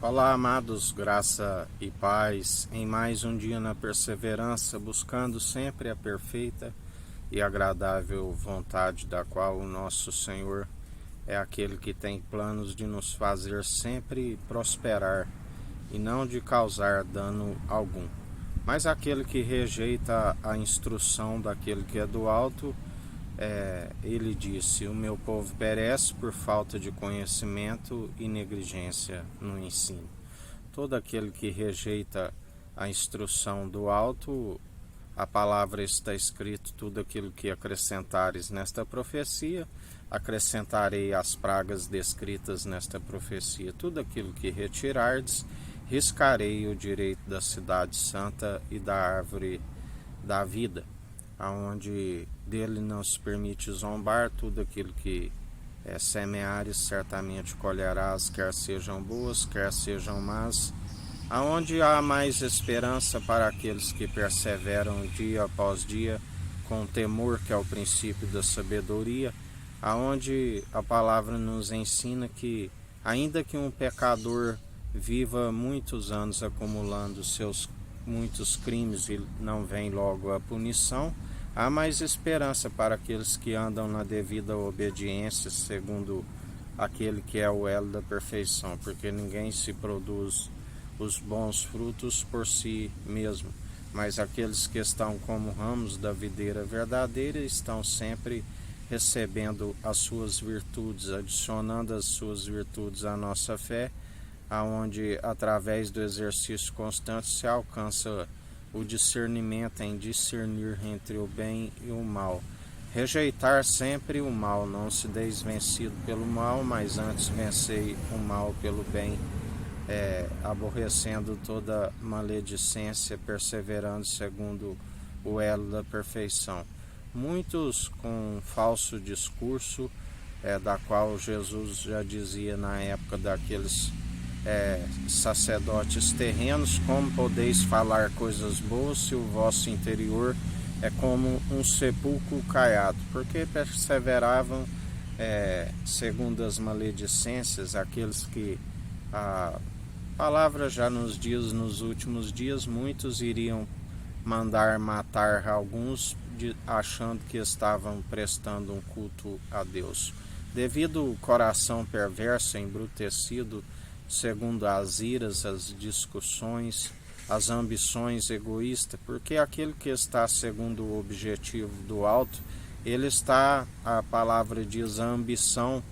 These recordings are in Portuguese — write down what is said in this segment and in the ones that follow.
Olá, amados, graça e paz, em mais um dia na perseverança, buscando sempre a perfeita e agradável vontade da qual o nosso Senhor é aquele que tem planos de nos fazer sempre prosperar e não de causar dano algum. Mas aquele que rejeita a instrução daquele que é do alto, ele disse: o meu povo perece por falta de conhecimento e negligência no ensino. Todo aquele que rejeita a instrução do alto, a palavra está escrito: tudo aquilo que acrescentares nesta profecia, acrescentarei as pragas descritas nesta profecia. Tudo aquilo que retirardes, riscarei o direito da cidade santa e da árvore da vida, aonde dele não se permite zombar. Tudo aquilo que semeares, certamente colherás, quer sejam boas, quer sejam más. Aonde há mais esperança para aqueles que perseveram dia após dia, com temor, que é o princípio da sabedoria, aonde a palavra nos ensina que, ainda que um pecador viva muitos anos acumulando seus muitos crimes e não vem logo a punição, há mais esperança para aqueles que andam na devida obediência, segundo aquele que é o elo da perfeição, porque ninguém se produz os bons frutos por si mesmo, mas aqueles que estão como ramos da videira verdadeira estão sempre recebendo as suas virtudes, adicionando as suas virtudes à nossa fé, aonde através do exercício constante se alcança o discernimento em discernir entre o bem e o mal. Rejeitar sempre o mal, não se deis vencido pelo mal, mas antes vencei o mal pelo bem, aborrecendo toda maledicência, perseverando segundo o elo da perfeição. Muitos com falso discurso, da qual Jesus já dizia na época daqueles sacerdotes terrenos: como podeis falar coisas boas se o vosso interior é como um sepulcro caiado? Porque perseveravam segundo as maledicências, aqueles que a palavra já nos diz: nos últimos dias muitos iriam mandar matar alguns, achando que estavam prestando um culto a Deus. Devido ao coração perverso, embrutecido, segundo as iras, as discussões, as ambições egoístas, porque aquele que está segundo o objetivo do alto, ele está, a palavra diz, a ambição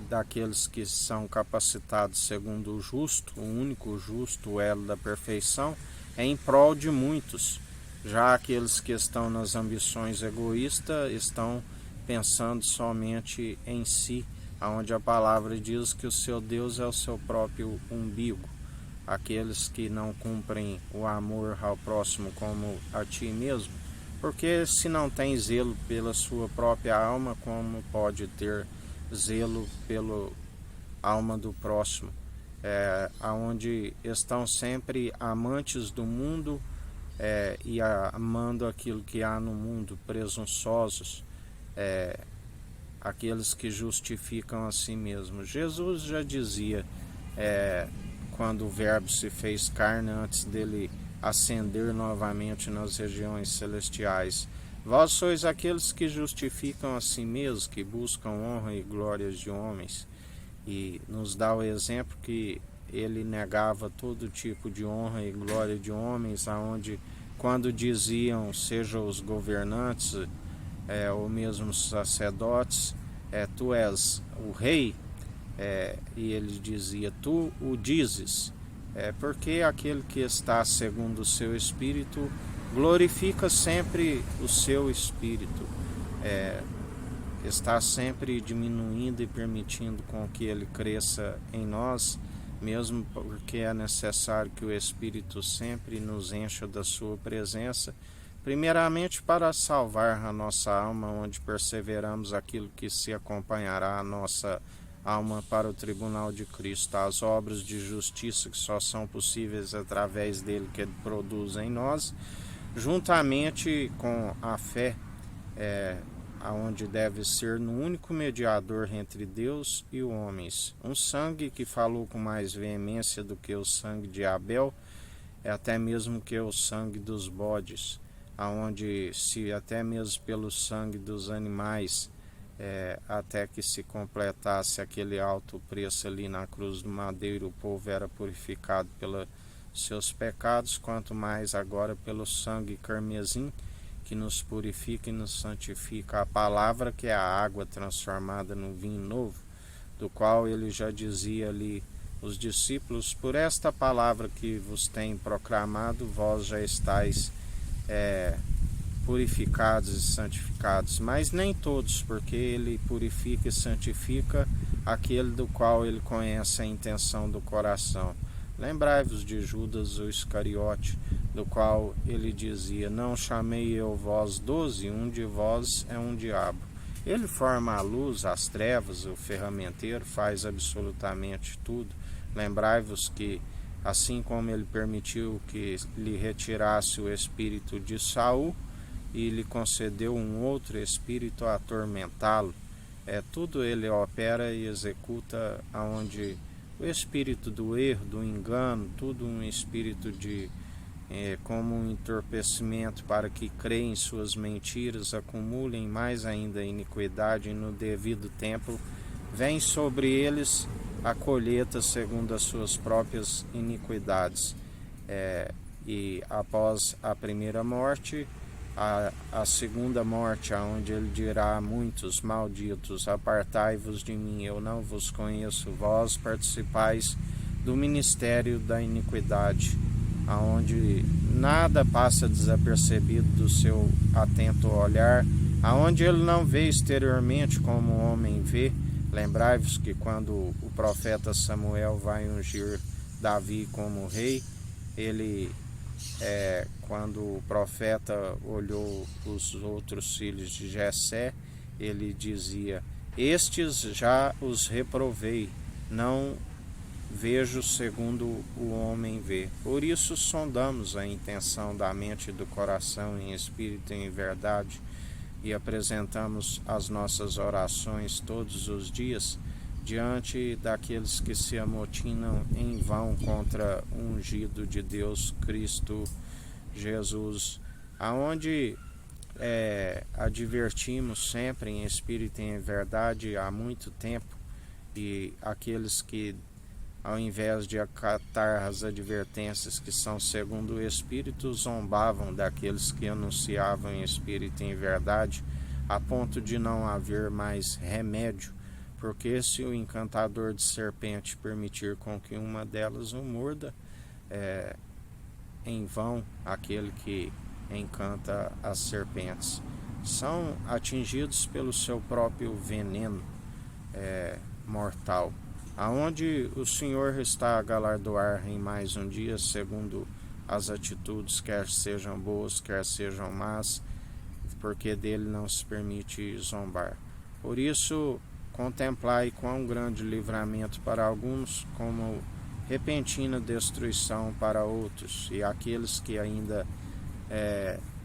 daqueles que são capacitados segundo o justo, o único justo, o elo da perfeição, é em prol de muitos. Já aqueles que estão nas ambições egoístas estão pensando somente em si, onde a palavra diz que o seu Deus é o seu próprio umbigo. Aqueles que não cumprem o amor ao próximo como a ti mesmo, porque se não tem zelo pela sua própria alma, como pode ter zelo pela alma do próximo? Onde estão sempre amantes do mundo e amando aquilo que há no mundo, presunçosos, aqueles que justificam a si mesmos. Jesus já dizia, quando o Verbo se fez carne, antes dele ascender novamente nas regiões celestiais: vós sois aqueles que justificam a si mesmos, que buscam honra e glórias de homens. E nos dá o exemplo que ele negava todo tipo de honra e glória de homens, aonde, quando diziam, seja os governantes ou mesmo os sacerdotes, tu és o rei, e ele dizia: tu o dizes. Porque aquele que está segundo o seu espírito glorifica sempre o seu espírito, está sempre diminuindo e permitindo com que ele cresça em nós, mesmo porque é necessário que o Espírito sempre nos encha da sua presença, primeiramente para salvar a nossa alma, onde perseveramos aquilo que se acompanhará a nossa alma para o tribunal de Cristo, as obras de justiça que só são possíveis através dele, que ele produz em nós, juntamente com a fé aonde deve ser no único mediador entre Deus e os homens. Um sangue que falou com mais veemência do que o sangue de Abel, até mesmo que o sangue dos bodes, aonde se até mesmo pelo sangue dos animais, até que se completasse aquele alto preço ali na cruz do madeiro, o povo era purificado pelos seus pecados, quanto mais agora pelo sangue carmesim, que nos purifica e nos santifica, a palavra que é a água transformada no vinho novo, do qual ele já dizia ali os discípulos: por esta palavra que vos tem proclamado, vós já estáis purificados e santificados. Mas nem todos, porque ele purifica e santifica aquele do qual ele conhece a intenção do coração. Lembrai-vos de Judas o Iscariote, do qual ele dizia: não chamei eu vós 12, um de vós é um diabo. Ele forma a luz, as trevas, o ferramenteiro, faz absolutamente tudo. Lembrai-vos que, assim como ele permitiu que lhe retirasse o espírito de Saul e lhe concedeu um outro espírito a atormentá-lo, tudo ele opera e executa aonde o espírito do erro, do engano, tudo um espírito de como um entorpecimento para que creem em suas mentiras, acumulem mais ainda a iniquidade, e no devido tempo vem sobre eles a colheita segundo as suas próprias iniquidades. E após a primeira morte, a segunda morte, onde ele dirá a muitos malditos: apartai-vos de mim, eu não vos conheço, vós participais do ministério da iniquidade, aonde nada passa desapercebido do seu atento olhar, aonde ele não vê exteriormente como o homem vê. Lembrai-vos que quando o profeta Samuel vai ungir Davi como rei, quando o profeta olhou os outros filhos de Jessé, ele dizia: estes já os reprovei, não vejo segundo o homem vê. Por isso sondamos a intenção da mente e do coração em espírito e em verdade, e apresentamos as nossas orações todos os dias diante daqueles que se amotinam em vão contra o ungido de Deus, Cristo Jesus, aonde advertimos sempre em espírito e em verdade há muito tempo, e aqueles que, ao invés de acatar as advertências que são segundo o Espírito, zombavam daqueles que anunciavam em espírito e em verdade, a ponto de não haver mais remédio, porque se o encantador de serpente permitir com que uma delas o morda, em vão aquele que encanta as serpentes. São atingidos pelo seu próprio veneno mortal, aonde o Senhor está a galardoar em mais um dia, segundo as atitudes, quer sejam boas, quer sejam más, porque dele não se permite zombar. Por isso, contemplai quão grande livramento para alguns, como repentina destruição para outros, e aqueles que ainda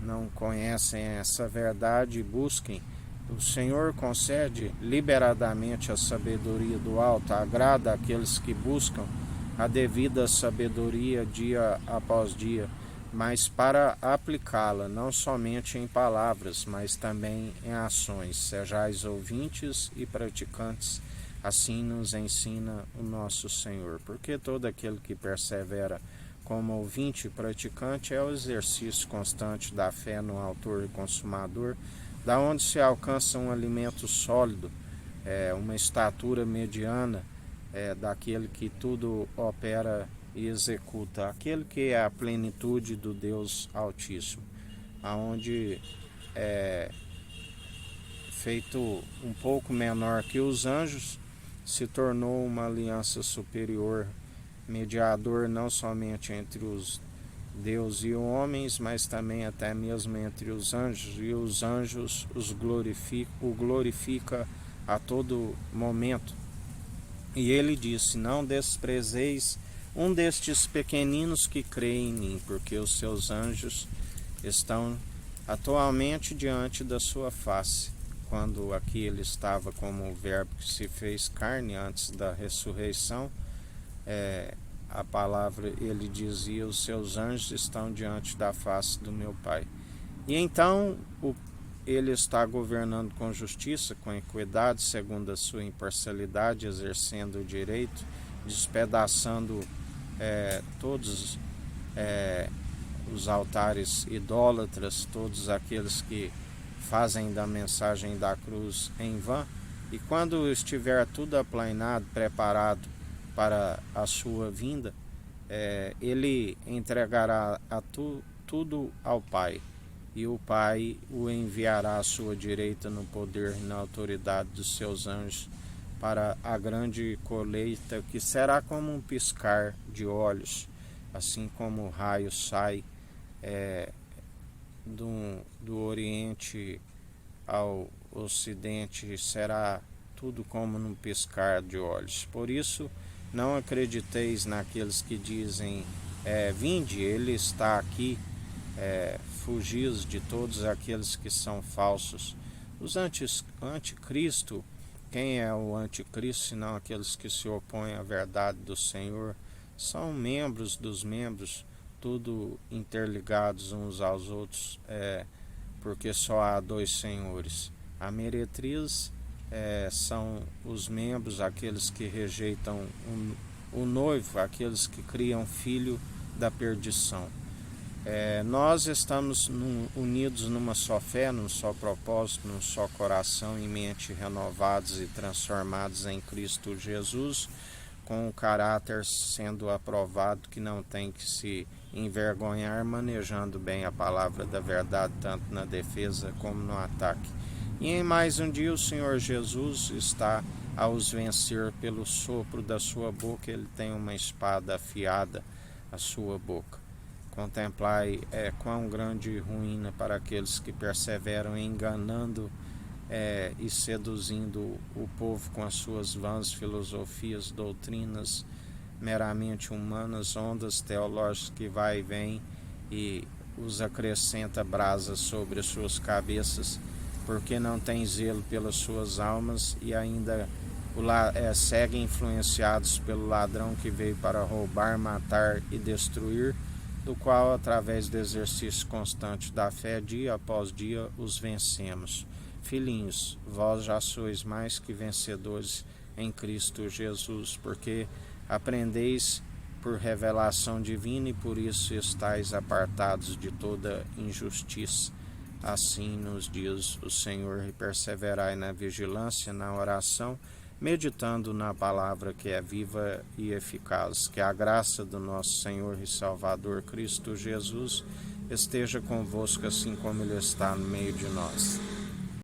não conhecem essa verdade, busquem. O Senhor concede liberadamente a sabedoria do alto, agrada aqueles que buscam a devida sabedoria dia após dia, mas para aplicá-la não somente em palavras, mas também em ações. Sejais ouvintes e praticantes, assim nos ensina o nosso Senhor, porque todo aquele que persevera como ouvinte e praticante é o exercício constante da fé no autor e consumador, da onde se alcança um alimento sólido, uma estatura mediana, daquele que tudo opera e executa, aquele que é a plenitude do Deus Altíssimo, aonde feito um pouco menor que os anjos, se tornou uma aliança superior, mediador não somente entre os Deus e os homens, mas também até mesmo entre os anjos, e os anjos o glorifica a todo momento. E ele disse: não desprezeis um destes pequeninos que creem em mim, porque os seus anjos estão atualmente diante da sua face, quando aqui ele estava como o verbo que se fez carne antes da ressurreição, a palavra, ele dizia: os seus anjos estão diante da face do meu Pai. E então ele está governando com justiça, com equidade, segundo a sua imparcialidade, exercendo o direito, despedaçando todos os altares idólatras, todos aqueles que fazem da mensagem da cruz em vão. E quando estiver tudo aplainado, preparado para a sua vinda, ele entregará tudo ao Pai, e o Pai o enviará à sua direita no poder e na autoridade dos seus anjos para a grande colheita, que será como um piscar de olhos, assim como o raio sai do Oriente ao Ocidente, será tudo como num piscar de olhos. Por isso, não acrediteis naqueles que dizem: vinde, ele está aqui. Fugis de todos aqueles que são falsos. Os anticristo, quem é o anticristo senão aqueles que se opõem à verdade do Senhor? São membros dos membros, tudo interligados uns aos outros, porque só há dois senhores. A meretriz são os membros, aqueles que rejeitam o noivo, aqueles que criam filho da perdição. Nós estamos unidos numa só fé, num só propósito, num só coração e mente, renovados e transformados em Cristo Jesus, com o caráter sendo aprovado, que não tem que se envergonhar, manejando bem a palavra da verdade, tanto na defesa como no ataque. E em mais um dia o Senhor Jesus está a os vencer pelo sopro da sua boca. Ele tem uma espada afiada à sua boca. Contemplai quão grande ruína para aqueles que perseveram enganando e seduzindo o povo com as suas vãs filosofias, doutrinas meramente humanas, ondas teológicas que vai e vem e os acrescenta brasa sobre as suas cabeças, porque não tem zelo pelas suas almas e ainda seguem influenciados pelo ladrão que veio para roubar, matar e destruir, do qual, através do exercício constante da fé, dia após dia, os vencemos. Filhinhos, vós já sois mais que vencedores em Cristo Jesus, porque aprendeis por revelação divina e por isso estáis apartados de toda injustiça. Assim nos diz o Senhor: e perseverai na vigilância, na oração, meditando na palavra que é viva e eficaz. Que a graça do nosso Senhor e Salvador Cristo Jesus esteja convosco, assim como Ele está no meio de nós.